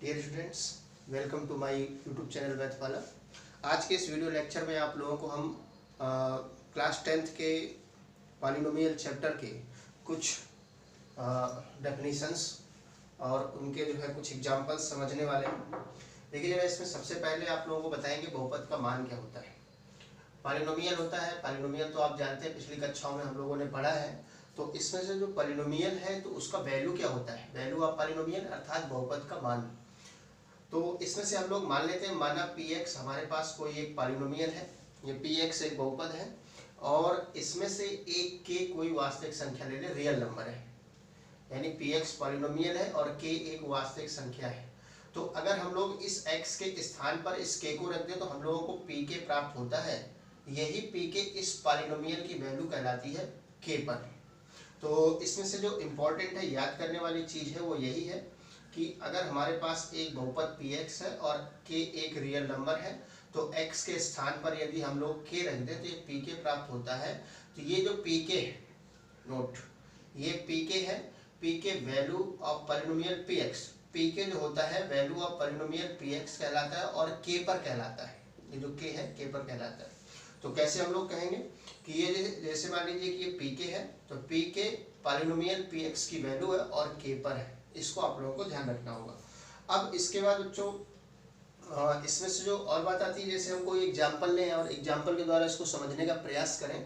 Dear students, welcome to my YouTube channel Mathpala. आज के इस वीडियो लेक्चर में आप लोगों को हम क्लास 10th के पॉलिनोमियल चैप्टर के कुछ डेफिनेशंस और उनके जो है कुछ एग्जांपल्स समझने वाले हैं। देखिए जरा, इसमें सबसे पहले आप लोगों को बताएंगे बहुपद का मान क्या होता है। पॉलिनोमियल होता है, पॉलिनोमियल तो आप जानते हैं, पिछली कक्षाओं में हम लोगों ने पढ़ा है। तो इसमें से जो पॉलिनोमियल है तो उसका वैल्यू क्या होता है, वैल्यू ऑफ पॉलिनोमियल अर्थात बहुपद का मान। तो इसमें से हम लोग मान लेते हैं, माना px हमारे पास कोई एक पॉलिनोमियल है, ये px एक बहुपद है और इसमें से एक k कोई वास्तविक संख्या ले ले, रियल नंबर है, यानी px पॉलिनोमियल है और k एक वास्तविक संख्या है। तो अगर हम लोग इस x के स्थान पर इस k को रख दें तो हम लोगों को pk प्राप्त होता है। यही pk इस पॉलिनोमियल की वैल्यू कहलाती है k पर। तो इसमें से जो इम्पोर्टेंट है, याद करने वाली चीज़ है, वो यही है कि अगर हमारे पास एक बहुपद px है और k एक रियल नंबर है तो x के स्थान पर यदि हम लोग k रख दें तो ये pk प्राप्त होता है। तो ये जो pk है, नोट, ये pk है, pk value of polynomial px, pk जो होता है वैल्यू ऑफ पॉलिनोमियल px कहलाता है और k पर कहलाता है। ये जो k है k पर कहलाता है। तो कैसे हम लोग कहेंगे कि ये जैसे मान लीजिए कि ये pk है तो pk पॉलिनोमियल px की वैल्यू है और k पर है, इसको आप लोगों को ध्यान रखना होगा। अब इसके बाद बच्चों इसमें से जो और बात आती है, जैसे हम कोई एग्जाम्पल लें और एग्जाम्पल के द्वारा इसको समझने का प्रयास करें।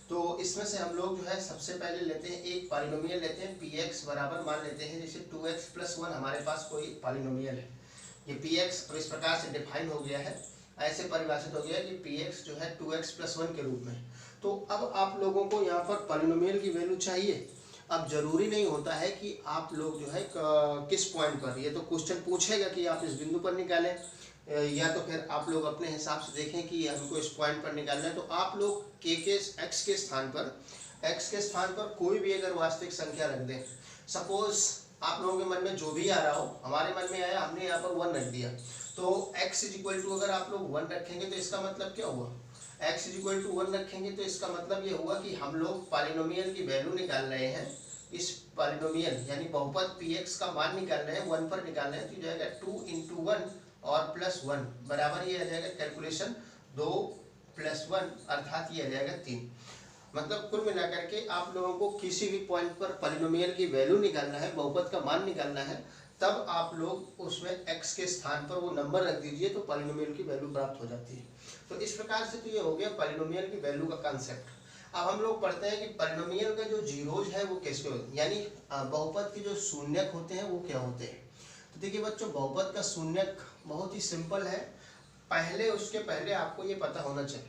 तो इसमें से हम लोग जो है सबसे पहले लेते हैं एक पॉलिनोमियल लेते हैं px बराबर, मान लेते हैं जैसे 2x+1 हमारे पास कोई पॉलिनोमियल है। ये px अब इस प्रकार से डिफाइन हो गया है, ऐसे परिभाषित हो गया है कि px जो है 2x+1 के रूप में। तो अब आप लोगों को यहाँ पर पॉलिनोमियल की वैल्यू चाहिए। अब जरूरी नहीं होता है कि आप लोग जो है किस पॉइंट पर, ये तो क्वेश्चन पूछेगा कि आप इस बिंदु पर निकालें या तो फिर आप लोग अपने हिसाब से देखें कि हमको इस पॉइंट पर निकालना है। तो आप लोग x के स्थान पर कोई भी अगर वास्तविक संख्या रख दें, सपोज आप लोगों के मन में जो भी आ रहा हो, हमारे मन में आया, हमने यहाँ पर 1 रख दिया। तो x इक्वल टू अगर आप लोग 1 रखेंगे तो इसका मतलब क्या हुआ, x इक्वल टू 1 रखेंगे तो इसका मतलब ये हुआ कि हम लोग पॉलिनोमियल की वैल्यू निकाल रहे हैं। इस पॉलिनोमियल यानी बहुपद px का मान निकाल रहे हैं, 1 पर निकाल रहे हैं। तो जाएगा 2 × 1 और +1 बराबर ये आ जाएगा कैलकुलेशन 2 + 1 अर्थात ये आ जाएगा 3। मतलब कुल मिलाकर के आप लोगों को किसी भी पॉइंट पर पॉलिनोमियल की वैल्यू निकालना है, बहुपद का मान निकालना है, तब आप लोग उसमें x के स्थान पर वो नंबर रख दीजिए तो पॉलिनोमियल की वैल्यू प्राप्त हो जाती है। तो इस प्रकार से तो ये हो गया पॉलिनोमियल की वैल्यू का कंसेप्ट। अब हम लोग पढ़ते हैं कि पॉलिनोमियल का जो जीरोज है वो कैसे होते हैं, यानी बहुपद के जो शून्यक होते हैं वो क्या होते हैं। तो देखिए बच्चों, बहुपद का शून्यक बहुत ही सिंपल है। उसके पहले आपको ये पता होना चाहिए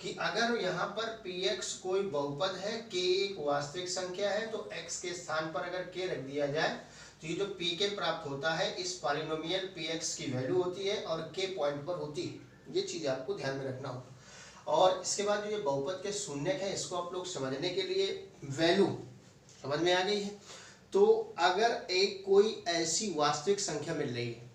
कि अगर यहाँ पर px कोई बहुपद है, k एक वास्तविक संख्या है, तो x के स्थान पर अगर k रख दिया जाए तो ये जो pk प्राप्त होता है इस पॉलिनोमियल px की वैल्यू होती है और k पॉइंट पर होती है। ये चीज़ आपको ध्यान में रखना होगा। और इसके बाद जो ये बहुपद के शून्यक है, इसको आप लोग समझने के लिए वैल्यू समझ में आ गई है। तो अगर एक कोई ऐसी वास्तविक संख्या मिल रही है,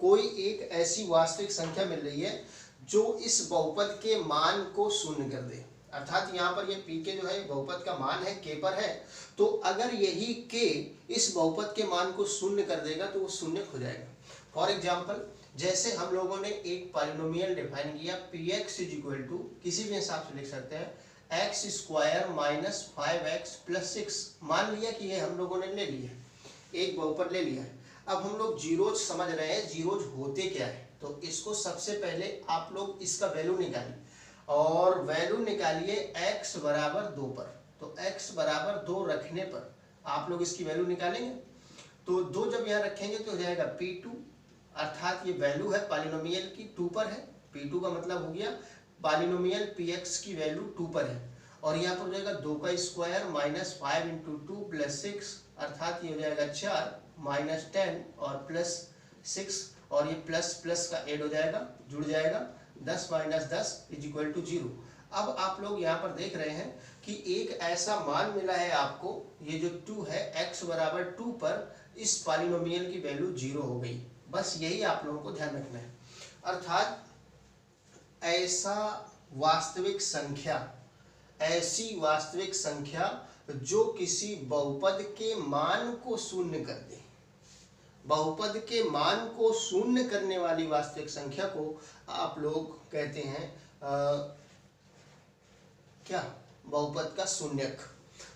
कोई एक ऐसी वास्तविक संख्या मिल रही है जो इस बहुपद के मान को शून्य कर दे, अर्थात यहाँ पर ये pk जो है बहुपद का मान है, k पर है, तो अगर यही k इस बहुपद के मान को शून्य कर देगा तो वो शून्य हो जाएगा। फॉर एग्जाम्पल, जैसे हम लोगों ने एक पॉलिनोमियल डिफाइन किया px इक्वल टू, किसी भी हिसाब से लिख सकते हैं, x² - 5x + 6। मान लिया कि ये हम लोगों ने ले लिया, एक बहुपद ले लिया है। अब हम लोग जीरोज समझ रहे हैं, जीरोज होते क्या है। तो इसको सबसे पहले आप लोग इसका वैल्यू निकालिए और वैल्यू निकालिए x बराबर 2 पर। तो x बराबर 2 रखने पर आप लोग इसकी वैल्यू निकालेंगे। तो 2 जब यहाँ रखेंगे तो हो जाएगा p2, अर्थात ये वैल्यू है पॉलिनोमियल की 2 पर है। p2 का मतलब हो गया पॉलिनोमियल px की वैल्यू 2 पर है। और यहाँ पर हो जाएगा 2² - 5 × 2 + 6 अर्थात ये हो जाएगा 4 - 10 और +6 और ये प्लस प्लस का ऐड हो जाएगा, जुड़ जाएगा, 10 - 10 = 0। अब आप लोग यहाँ पर देख रहे हैं कि एक ऐसा मान मिला है आपको, ये जो 2 है, x बराबर 2 पर इस पॉलिनोमियल की वैल्यू 0 हो गई। बस यही आप लोगों को ध्यान रखना है। अर्थात ऐसा वास्तविक संख्या, ऐसी वास्तविक संख्या जो किसी बहुपद के मान को शून्य कर दे, बहुपद के मान को शून्य करने वाली वास्तविक संख्या को आप लोग कहते हैं क्या? बहुपद का शून्यक।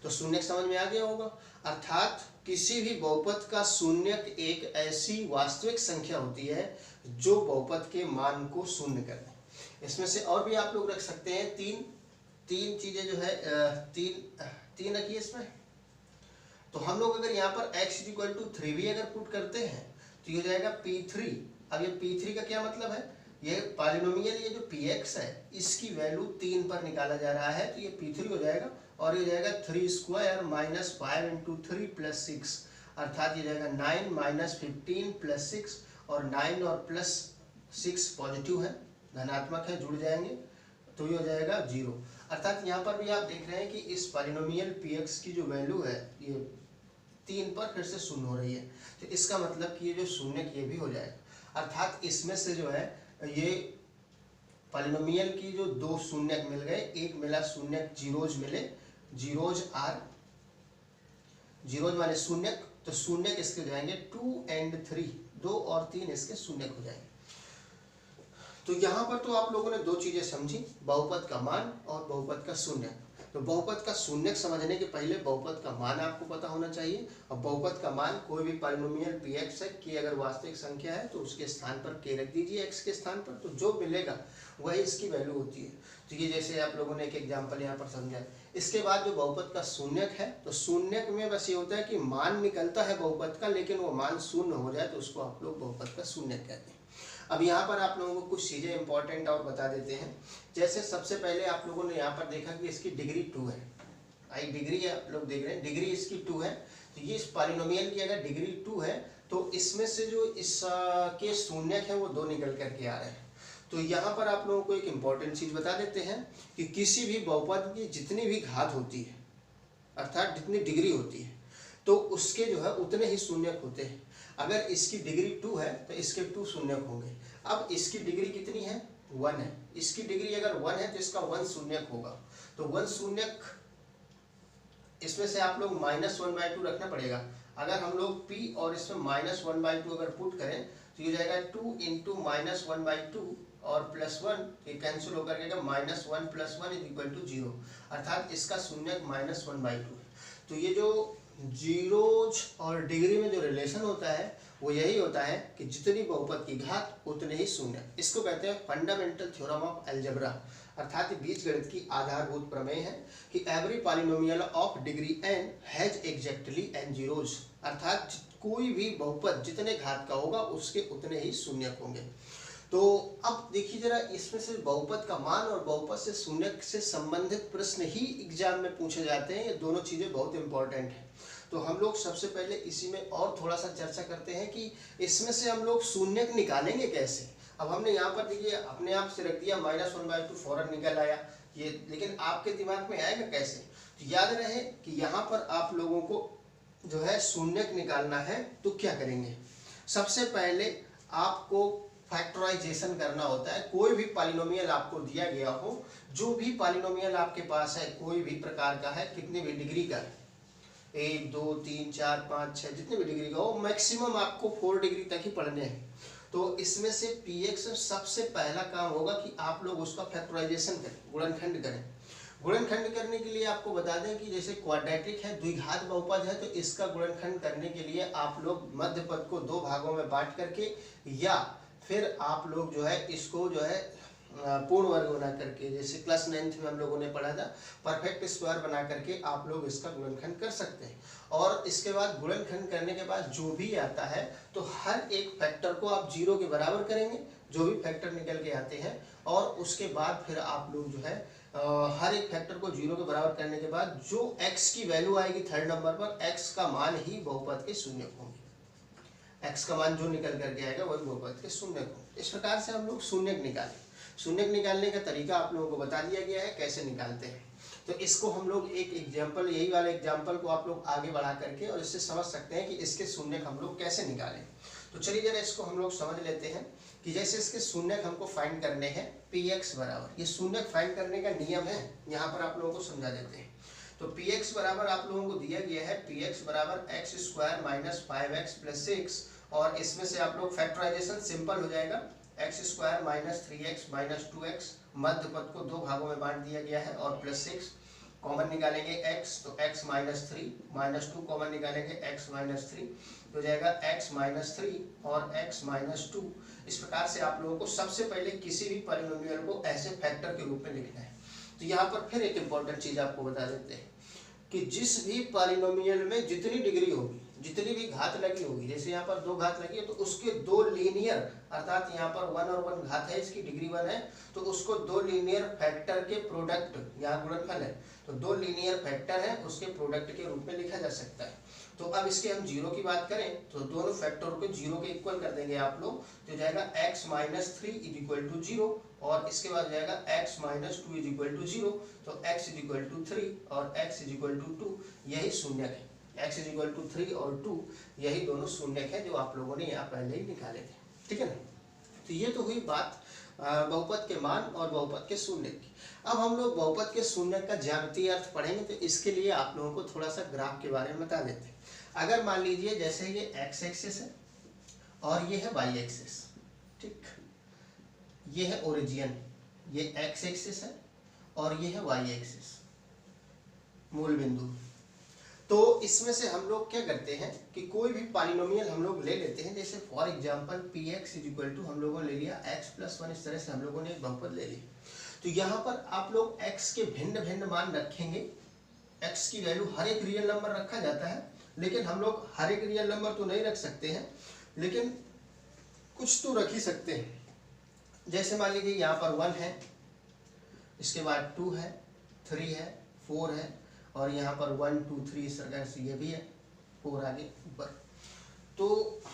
तो शून्यक समझ में आ गया होगा। अर्थात किसी भी बहुपद का शून्यक एक ऐसी वास्तविक संख्या होती है जो बहुपद के मान को शून्य कर दे। इसमें से और भी आप लोग रख सकते हैं तीन चीजें जो है तीन रखिए इसमें। तो हम लोग अगर यहाँ पर x = 3 भी अगर पुट करते हैं तो ये हो जाएगा P3। अब ये P3 का क्या मतलब है? ये पॉलिनोमियल ये जो Px है इसकी वैल्यू 3 पर निकाला जा रहा है, तो ये P3 हो जाएगा और ये हो जाएगा 3² - 5 × 3 + 6, अर्थात ये जाएगा 9 - 15 + 6, और 9 और +6 पॉजिटिव है, धनात्मक है, जुड़ जाएंगे तो ये हो जाएगा 0। अर्थात यहाँ पर भी आप देख रहे हैं कि इस पॉलिनोमियल Px की जो वैल्यू है ये 3 पर फिर से शून्य हो रही है, तो इसका मतलब कि ये जो शून्य ये भी हो जाएगा। अर्थात इसमें से जो है ये पॉलिनोमियल की जो दो शून्यक मिल गए, एक मिला शून्यक जीरोज मिले, जीरोज आर, जीरोज माने शून्यक, तो शून्यक इसके हो जाएंगे 2 और 3, 2 और 3 इसके शून्यक हो जाएंगे। तो यहाँ पर तो आप लोगों ने दो चीजें समझी, बहुपद का मान और बहुपद का शून्यक। तो बहुपद का शून्यक समझने के पहले बहुपद का मान आपको पता होना चाहिए, और बहुपद का मान कोई भी पॉलिनोमियल Px है कि अगर वास्तविक संख्या है तो उसके स्थान पर k रख दीजिए, x के स्थान पर, तो जो मिलेगा वही इसकी वैल्यू होती है। तो ये जैसे आप लोगों ने एक एग्जाम्पल यहाँ पर समझा। इसके बाद जो बहुपद का शून्यक है, तो शून्यक में बस ये होता है कि मान निकलता है बहुपद का, लेकिन वो मान शून्य हो जाए तो उसको आप लोग बहुपद का शून्यक कहते हैं। अब यहाँ पर आप लोगों को कुछ चीज़ें इंपॉर्टेंट और बता देते हैं। जैसे सबसे पहले आप लोगों ने यहाँ पर देखा कि इसकी डिग्री 2 है, डिग्री आप लोग देख रहे हैं, डिग्री इसकी 2 है। तो ये इस पॉलिनोमियल की अगर डिग्री 2 है तो इसमें से जो इसके शून्यक है वो 2 निकल करके आ रहे हैं। तो यहाँ पर आप लोगों को एक इम्पॉर्टेंट चीज़ बता देते हैं कि किसी भी बहुपद की जितनी भी घात होती है, अर्थात जितनी डिग्री होती है, तो उसके जो है उतने ही शून्यक होते हैं। अगर इसकी डिग्री 2 है तो इसके 2 शून्यक होंगे। अब इसकी डिग्री कितनी है? 1 है। इसकी डिग्री अगर 1 है तो इसका 1 शून्यक होगा। तो 1 शून्यक, इसमें से आप लोग -1/2 रखना पड़ेगा। अगर हम लोग p और इसमें -1/2 अगर पुट करें तो ये जाएगा 2 × -1/2 और +1, ये कैंसिल होकर के -1 + 1 = 0, अर्थात इसका शून्यक -1/2 है। तो ये जो जीरोज और डिग्री में जो रिलेशन होता है वो यही होता है कि जितनी बहुपद की घात उतने ही शून्य। इसको कहते हैं फंडामेंटल थ्योरम ऑफ अलजेब्रा, अर्थात बीजगणित की आधारभूत प्रमेय है कि every polynomial of degree n has exactly n zeros, अर्थात कोई भी बहुपद जितने घात का होगा उसके उतने ही शून्यक होंगे। तो अब देखिए जरा, इसमें से बहुपद का मान और बहुपद से शून्यक से संबंधित प्रश्न ही एग्जाम में पूछे जाते हैं। ये दोनों चीजें बहुत इंपॉर्टेंट हैं। तो हम लोग सबसे पहले इसी में और थोड़ा सा चर्चा करते हैं कि इसमें से हम लोग शून्यक निकालेंगे कैसे। अब हमने यहाँ पर देखिए अपने आप से रख दिया, -1/2 फौरन निकल आया ये, लेकिन आपके दिमाग में आएगा कैसे? तो याद रहे कि यहाँ पर आप लोगों को जो है शून्यक निकालना है तो क्या करेंगे? सबसे पहले आपको फैक्टराइजेशन करना होता है। कोई भी पॉलिनोमियल आपको दिया गया हो, जो भी पॉलिनोमियल आपके पास है, कोई भी प्रकार का है, कितनी भी डिग्री का है, 1 2 3 4 5 6 जितने भी डिग्री का हो, मैक्सिमम आपको 4 डिग्री तक ही पढ़ने हैं। तो इसमें से Px सबसे पहला काम होगा कि आप लोग उसका फैक्टराइजेशन करें, गुणनखंड करें। गुणनखंड करने के लिए आपको बता दें कि जैसे क्वाड्रेटिक है, द्विघात बहुपद है, तो इसका गुणनखंड करने के लिए आप लोग मध्य पद को 2 भागों में बांट करके, या फिर आप लोग जो है इसको जो है पूर्ण वर्ग बना करके, जैसे क्लास 9th में हम लोगों ने पढ़ा था, परफेक्ट स्क्वायर बना करके आप लोग इसका गुणनखंड कर सकते हैं। और इसके बाद गुणनखंड करने के बाद जो भी आता है तो हर एक फैक्टर को आप 0 के बराबर करेंगे, जो भी फैक्टर निकल के आते हैं, और उसके बाद फिर आप लोग जो है हर एक फैक्टर को 0 के बराबर करने के बाद जो x की वैल्यू आएगी 3rd नंबर पर, x का मान ही बहुपद के शून्यक होंगे। x का मान जो निकल करके आएगा वही बहुपद के शून्यक होंगे। इस प्रकार से हम लोग शून्यक निकालें। शून्यक निकालने का तरीका आप लोगों को बता दिया गया है कैसे निकालते हैं। तो इसको हम लोग एक एग्जाम्पल, यही वाले एग्जाम्पल को आप लोग आगे बढ़ा करके और इससे समझ सकते हैं कि इसके शून्यक हम लोग कैसे निकालें। तो चलिए जरा इसको हम लोग समझ लेते हैं कि जैसे इसके शून्यक हमको फाइंड करने हैं Px बराबर, ये शून्यक फाइंड करने का नियम है, यहाँ पर आप लोगों को समझा देते हैं। तो Px बराबर आप लोगों को दिया गया है, Px बराबर x² - 5x + 6, और इसमें से आप लोग फैक्टराइजेशन सिंपल हो जाएगा, x square minus 3x minus 2x, मध्य पद को दो भागों में बांट दिया गया है और प्लस 6 कॉमन निकालेंगे x, तो x माइनस 3 माइनस 2 कॉमन निकालेंगे x माइनस 3 तो जाएगा x माइनस 3 और x माइनस 2। इस प्रकार से आप लोगों को सबसे पहले किसी भी पॉलिनोमियल को ऐसे फैक्टर के रूप में लिखना है। तो यहाँ पर फिर एक इम्पोर्टेंट चीज आपको बता देते हैं कि जिस भी पॉलिनोमियल में जितनी डिग्री होगी, जितनी भी घात लगी होगी, जैसे यहाँ पर 2 घात लगी है तो उसके 2 लीनियर, अर्थात यहाँ पर 1 और 1 घात है, इसकी डिग्री 1 है, तो उसको 2 लीनियर फैक्टर के प्रोडक्ट, यहाँ गुणनफल है तो 2 लीनियर फैक्टर है उसके प्रोडक्ट के रूप में लिखा जा सकता है। तो अब इसके हम जीरो की बात करें तो दोनों फैक्टरों को जीरो के इक्वल कर देंगे आप लोग, तो जाएगा x minus 3 is equal to 0 और इसके बाद जाएगा x minus 2 is equal to 0, तो x इज इक्वल टू 3 और x इज इक्वल टू 2, यही शून्यक है। x इज इक्वल टू 3 और 2 यही दोनों शून्यक है जो आप लोगों ने यहाँ पहले ही निकाले थे, ठीक है ना। तो ये तो हुई बात बहुपद के मान और बहुपद के शून्यक की। अब हम लोग बहुपद के शून्यक का ज्यामितीय अर्थ पढ़ेंगे, तो इसके लिए आप लोगों को थोड़ा सा ग्राफ के बारे में बता देते हैं। अगर मान लीजिए जैसे ये x एक्सिस है और ये है y एक्सिस, ठीक, ये है ओरिजिन, ये x एक्सिस है और ये है y एक्सिस, मूल बिंदु। तो इसमें से हम लोग क्या करते हैं कि कोई भी पॉलिनोमियल हम लोग ले लेते हैं, जैसे for example px is equal to हम लोगों ने ले लिया x प्लस 1, इस तरह से हम लोगों ने एक बहुपद ले ली। तो यहाँ पर आप लोग x के भिन्न भिन्न मान रखेंगे, x की वैल्यू हर एक रियल नंबर रखा जाता है, लेकिन हम लोग हर एक रियल नंबर तो नहीं रख सकते हैं, लेकिन कुछ तो रख ही सकते हैं। जैसे मान लीजिए यहाँ पर 1 है, इसके बाद 2 है, 3 है, 4 है और यहाँ पर 1 2 3 इस तरह से ये भी है, 4 आगे ऊपर। तो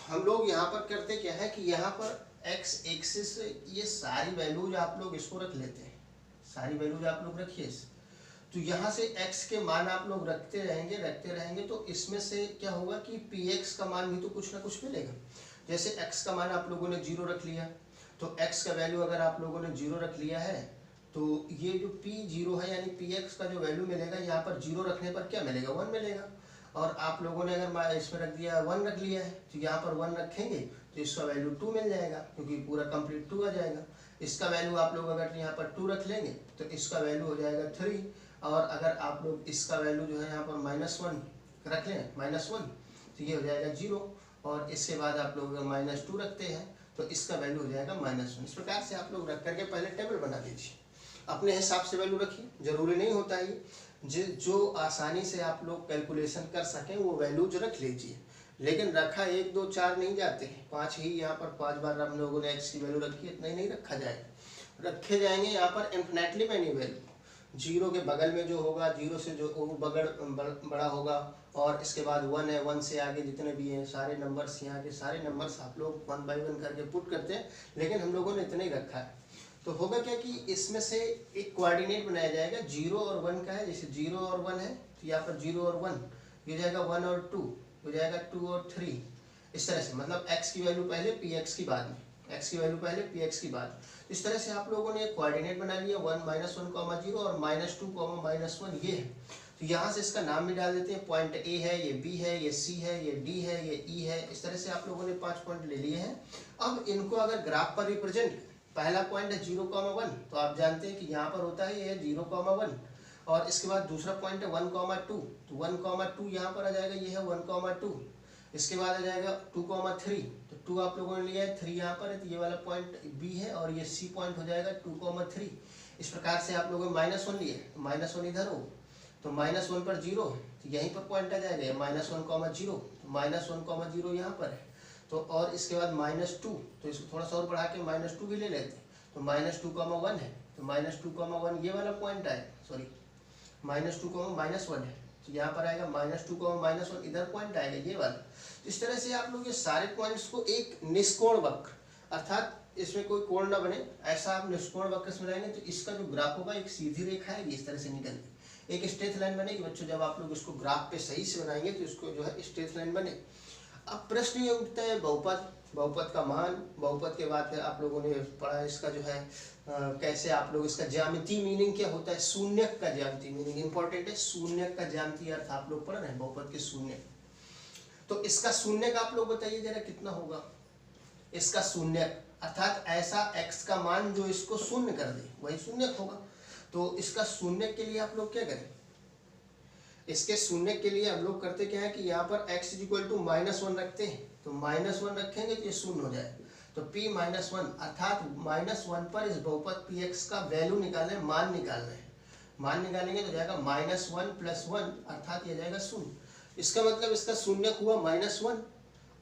हम लोग यहाँ पर करते क्या है कि यहाँ पर x एक्सिस ये सारी वैल्यूज आप लोग इसको रख लेते हैं, सारी वैल्यूज आप लोग रखिए। तो यहाँ से x के मान आप लोग रखते रहेंगे तो इसमें से क्या होगा कि px का मान भी तो कुछ ना कुछ मिलेगा। जैसे x का मान आप लोगों ने 0 रख लिया, तो x का वैल्यू अगर आप लोगों ने 0 रख लिया है तो ये जो p0 है यानी px का जो वैल्यू मिलेगा, यहाँ पर 0 रखने पर क्या मिलेगा, 1 मिलेगा। और आप लोगों ने अगर इसमें रख दिया 1 रख लिया है तो यहाँ पर 1 रखेंगे तो इसका वैल्यू 2 मिल जाएगा, क्योंकि पूरा कंप्लीट 2 आ जाएगा। इसका वैल्यू आप लोग अगर यहाँ पर 2 रख लेंगे तो इसका वैल्यू हो जाएगा 3, और अगर आप लोग इसका वैल्यू जो है यहाँ पर -1 रख लें, -1, तो ये हो जाएगा 0, और इसके बाद आप लोग अगर -2 रखते हैं तो इसका वैल्यू हो जाएगा -1। इस प्रकार से आप लोग रख करके पहले टेबल बना लीजिए, अपने हिसाब से वैल्यू रखिए, जरूरी नहीं होता है जो आसानी से आप लोग कैलकुलेशन कर सकें वो वैल्यूज रख लीजिए, लेकिन रखा 1 2 4 नहीं जाते हैं, 5 ही यहाँ पर 5 बार हम लोगों ने x की वैल्यू रखी है, इतना ही नहीं रखा जाएगा, रखे जाएंगे यहाँ पर इन्फिनेटली मैनी वैल्यू। 0 के बगल में जो होगा, 0 से जो बड़ा होगा, और इसके बाद 1 है, 1 से आगे जितने भी हैं सारे नंबर्स, यहाँ के सारे नंबर्स आप लोग 1 बाई 1 करके पुट करते हैं, लेकिन हम लोगों ने इतना ही रखा है। तो होगा क्या कि इसमें से एक कोऑर्डिनेट बनाया जाएगा 0 और 1 का है, जैसे 0 और 1 है तो यहाँ पर 0 और 1 ये जाएगा, 1 और 2 हो जाएगा, 2 और 3, इस तरह से, मतलब x की वैल्यू पहले px की बाद में, x की वैल्यू पहले px की बाद। इस तरह से आप लोगों ने एक कोऑर्डिनेट बना लिया, 1 -1 0 और -2 -1 ये है। तो यहाँ से इसका नाम भी डाल देते हैं, पॉइंट A है, ये B है, ये C है, ये D है, ये E है। इस तरह से आप लोगों ने 5 पॉइंट ले लिए हैं। अब इनको अगर ग्राफ पर रिप्रेजेंट, पहला पॉइंट है 0,1, तो आप जानते हैं कि यहाँ पर होता है ये 0,1, और इसके बाद दूसरा पॉइंट है 1,2, तो 1,2 यहाँ पर आ जाएगा, ये है 1,2। इसके बाद आ जाएगा 2,3, तो 2 आप लोगों ने लिया है, 3 यहाँ पर है, तो ये वाला पॉइंट B है, और ये C पॉइंट हो जाएगा 2,3। इस प्रकार से आप लोगों ने -1 लिए, -1 इधर हो, तो -1 पर 0, तो यहीं पर पॉइंट आ जाएगा, -1,0, तो -1,0 यहाँ पर है। तो और इसके बाद -2, तो इसको थोड़ा सा और बढ़ा के -2 भी ले लेते हैं, तो -2,1 है, तो -2,1 ये वाला पॉइंट आए, सॉरी -2,-1 है, तो यहाँ पर आएगा -2,-1, इधर पॉइंट आएगा ये वाला। इस तरह से आप लोग ये सारे पॉइंट्स को एक निष्कोण वक्र, अर्थात इसमें कोई कोण ना बने, ऐसा आप निष्कोण वक्र से बनाएंगे तो इसका जो ग्राफ होगा एक सीधी रेखा है, इस तरह से निकल एक स्ट्रेट लाइन बनेगी। बच्चों जब आप लोग इसको ग्राफ पे सही से बनाएंगे तो इसको जो है स्ट्रेट लाइन बने। अब प्रश्न ये उठता है बहुपद का मान, बहुपद के बाद आप लोगों ने पढ़ा इसका जो है कैसे आप लोग इसका ज्यामितीय मीनिंग क्या होता है, शून्यक का ज्यामितीय मीनिंग इंपॉर्टेंट है, शून्यक का ज्यामितीय अर्थ आप लोग पढ़ रहे हैं, बहुपद के शून्य। तो इसका शून्य का आप लोग बताइए जरा कितना होगा। इसका शून्य अर्थात ऐसा x का मान जो इसको शून्य कर दे वही शून्य होगा। तो इसका शून्य के लिए आप लोग क्या करें, इसके शून्य के लिए हम लोग करते क्या है कि यहाँ पर x इक्वल टू -1 रखते हैं। तो -1 रखेंगे तो ये शून्य हो जाए। तो p -1 अर्थात -1 पर इस बहुपद px का वैल्यू निकालना है, मान निकालना है। मान निकालेंगे तो जाएगा -1 + 1 अर्थात ये जाएगा 0। इसका मतलब इसका शून्य हुआ -1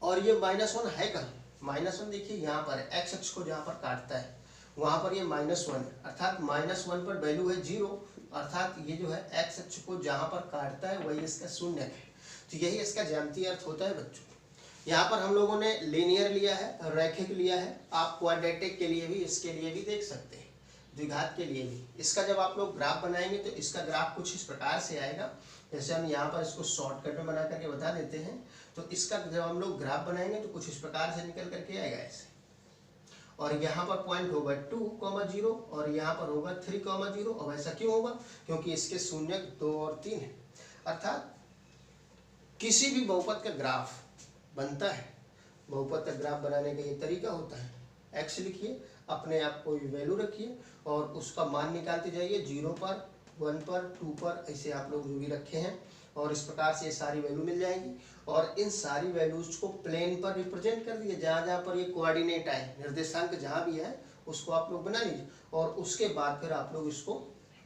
और ये -1 है कहाँ, -1 देखिए यहाँ पर है, x अक्ष को जहाँ पर काटता है वहाँ पर ये -1 है अर्थात -1 पर वैल्यू है 0 अर्थात ये जो है x अक्ष को जहाँ पर काटता है वही इसका शून्य है। तो यही इसका ज्यामितीय अर्थ होता है बच्चों। यहाँ पर हम लोगों ने लीनियर लिया है, रैखिक लिया है, आप क्वाड्रेटिक के लिए भी इसके लिए भी देख सकते हैं, द्विघात के लिए भी। इसका जब आप लोग ग्राफ बनाएंगे तो इसका ग्राफ कुछ इस प्रकार से आएगा, जैसे हम यहाँ पर इसको शॉर्टकट में बना करके बता देते हैं। तो इसका जब हम लोग ग्राफ बनाएंगे तो कुछ इस प्रकार से निकल करके आएगा ऐसे, और यहाँ पर पॉइंट होगा 2,0 और यहाँ पर होगा 3,0। और ऐसा क्यों होगा, क्योंकि इसके शून्य 2 और 3 है। अर्थात किसी भी बहुपद का ग्राफ बनता है, बहुपद का ग्राफ बनाने का ये तरीका होता है, x लिखिए, अपने आप कोई वैल्यू रखिए और उसका मान निकालते जाइए 0 पर, 1 पर, 2 पर, ऐसे आप लोग जो भी रखे हैं, और इस प्रकार से ये सारी वैल्यू मिल जाएंगी। और इन सारी वैल्यूज को प्लेन पर रिप्रेजेंट कर दिए, जहाँ जहाँ पर ये कोऑर्डिनेट आए, निर्देशांक जहाँ भी है उसको आप लोग बना लीजिए। और उसके बाद फिर आप लोग इसको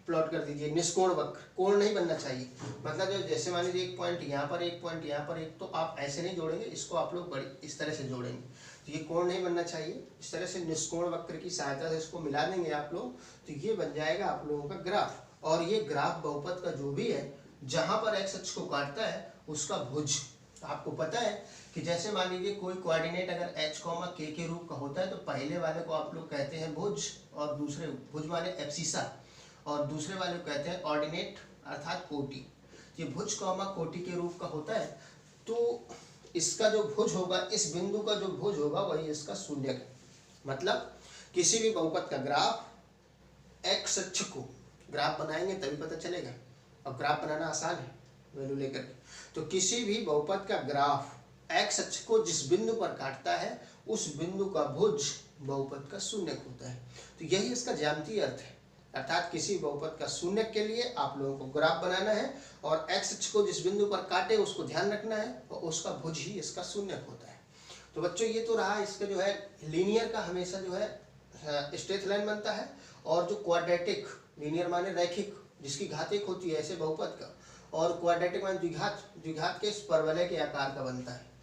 प्लॉट कर दीजिए। निष्कोण वक्र, कोण नहीं बनना चाहिए, मतलब जो जैसे मान लीजिए एक पॉइंट यहाँ पर, एक पॉइंट यहाँ पर, एक, तो आप ऐसे नहीं जोड़ेंगे, इसको आप लोग बड़ी इस तरह से जोड़ेंगे। तो ये कोण नहीं बनना चाहिए, इस तरह से निष्कोण वक्र की सहायता से इसको मिला देंगे आप लोग, तो ये बन जाएगा आप लोगों का ग्राफ। और ये ग्राफ बहुपद का जो भी है, जहाँ पर x अक्ष को काटता है उसका भुज। आपको पता है कि जैसे मान लीजिए कोई कोऑर्डिनेट अगर h, k के रूप का होता है तो पहले वाले को आप लोग कहते हैं भुज, और दूसरे भुज माने एब्सिसा, और दूसरे वाले को कहते हैं ऑर्डिनेट अर्थात कोटि। ये भुज कोटि के रूप का होता है। तो इसका जो भुज होगा, इस बिंदु का जो भुज होगा वही इसका शून्यक। मतलब किसी भी बहुपद का ग्राफ x अक्ष को ग्राफ बनाएंगे तभी पता चलेगा। अब ग्राफ बनाना आसान है वैल्यू लेकर के। तो किसी भी बहुपद का ग्राफ x अक्ष को जिस बिंदु पर काटता है उस बिंदु का भुज बहुपद का शून्यक होता है। तो यही इसका ज्यामितीय अर्थ है। अर्थात किसी बहुपद का शून्यक के लिए आप लोगों को ग्राफ बनाना है और x अक्ष को जिस बिंदु पर काटे उसको ध्यान रखना है और उसका भुज ही इसका शून्यक होता है। तो बच्चों ये तो रहा इसका जो है लीनियर का, हमेशा जो है स्ट्रेट लाइन बनता है, और जो क्वाड्रेटिक, लीनियर माने रैखिक जिसकी घात 1 होती है ऐसे बहुपद का, और क्वाड्रेटिक माने द्विघात, द्विघात के परवलय के आकार का बनता है।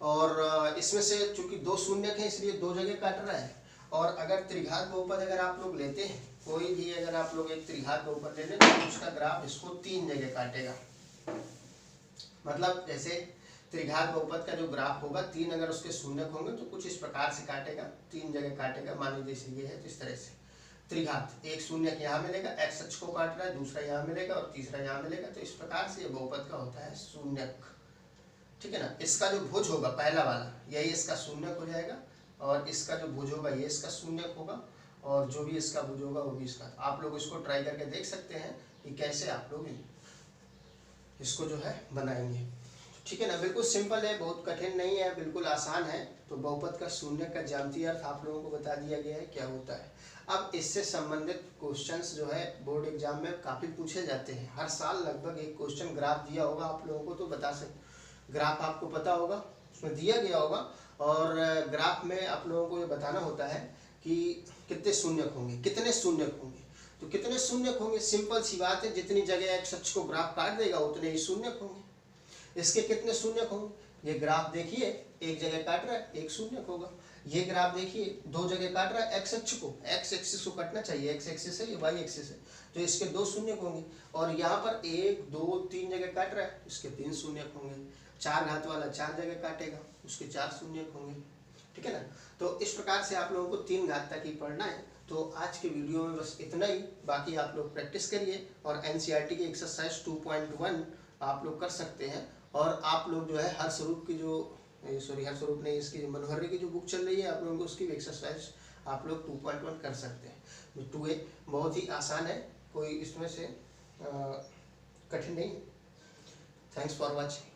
और इसमें से चूंकि 2 शून्यक है इसलिए 2 जगह काट रहा है। और अगर त्रिघात बहुपद अगर आप लोग लेते हैं, कोई भी अगर आप लोग एक त्रिघात बहुपद ले लें तो उसका ग्राफ इसको 3 जगह काटेगा। मतलब जैसे त्रिघात बहुपद का जो ग्राफ होगा, 3 अगर उसके शून्यक होंगे तो कुछ इस प्रकार से काटेगा, 3 जगह काटेगा। मान लीजिए जैसे ये है तो इस तरह से त्रिघात, एक शून्यक यहाँ मिलेगा, x अक्ष को काट रहा है, दूसरा यहाँ मिलेगा और तीसरा यहाँ मिलेगा। तो इस प्रकार से ये बहुपद का होता है शून्यक, ठीक है ना। इसका जो भुज होगा पहला वाला यही इसका शून्यक हो जाएगा, और इसका जो भुज होगा ये इसका शून्यक होगा, और जो भी इसका भुज होगा वो भी इसका। आप लोग इसको ट्राई करके देख सकते हैं कि कैसे आप लोग इसको जो है बनाएंगे, ठीक है ना। बिल्कुल सिंपल है, बहुत कठिन नहीं है, बिल्कुल आसान है। तो बहुपद का शून्य का ज्यामितीय अर्थ आप लोगों को बता दिया गया है क्या होता है। अब इससे संबंधित क्वेश्चंस जो है बोर्ड एग्जाम में काफ़ी पूछे जाते हैं। हर साल लगभग एक क्वेश्चन ग्राफ दिया होगा आप लोगों को, तो बता सकते, ग्राफ आपको पता होगा, उसमें दिया गया होगा, और ग्राफ में आप लोगों को ये बताना होता है कि कितने शून्यक होंगे, कितने शून्यक होंगे। तो कितने शून्यक होंगे, सिंपल सी बात है, जितनी जगह x अक्ष को ग्राफ काट देगा उतने ही शून्यक होंगे। इसके कितने शून्यक होंगे, ये ग्राफ देखिए, एक जगह काट रहा है, एक शून्यक होगा। ये ग्राफ देखिए 2 जगह काट रहा है x अक्ष को, x एक्सिस को काटना चाहिए, x एक्सिस है, ये y एक्सिस है, तो इसके 2 शून्यक होंगे। और यहाँ पर 1 2 3 जगह काट रहा है, इसके 3 शून्यक होंगे। 4 घात वाला 4 जगह काटेगा, उसके 4 शून्यक होंगे, ठीक है ना। तो इस प्रकार से आप लोगों को 3 घात तक ही पढ़ना है। तो आज के वीडियो में बस इतना ही, बाकी आप लोग प्रैक्टिस करिए, और NCERT की एक्सरसाइज 2.1 आप लोग कर सकते हैं। और आप लोग जो है हर्षरूप की जो, सॉरी हर्षरूप नहीं, इसकी मनोहरी की जो बुक चल रही है आप लोगों को, उसकी एक्सरसाइज आप लोग 2.1 कर सकते हैं। 2A बहुत ही आसान है, कोई इसमें से कठिन नहीं। Thanks for watching.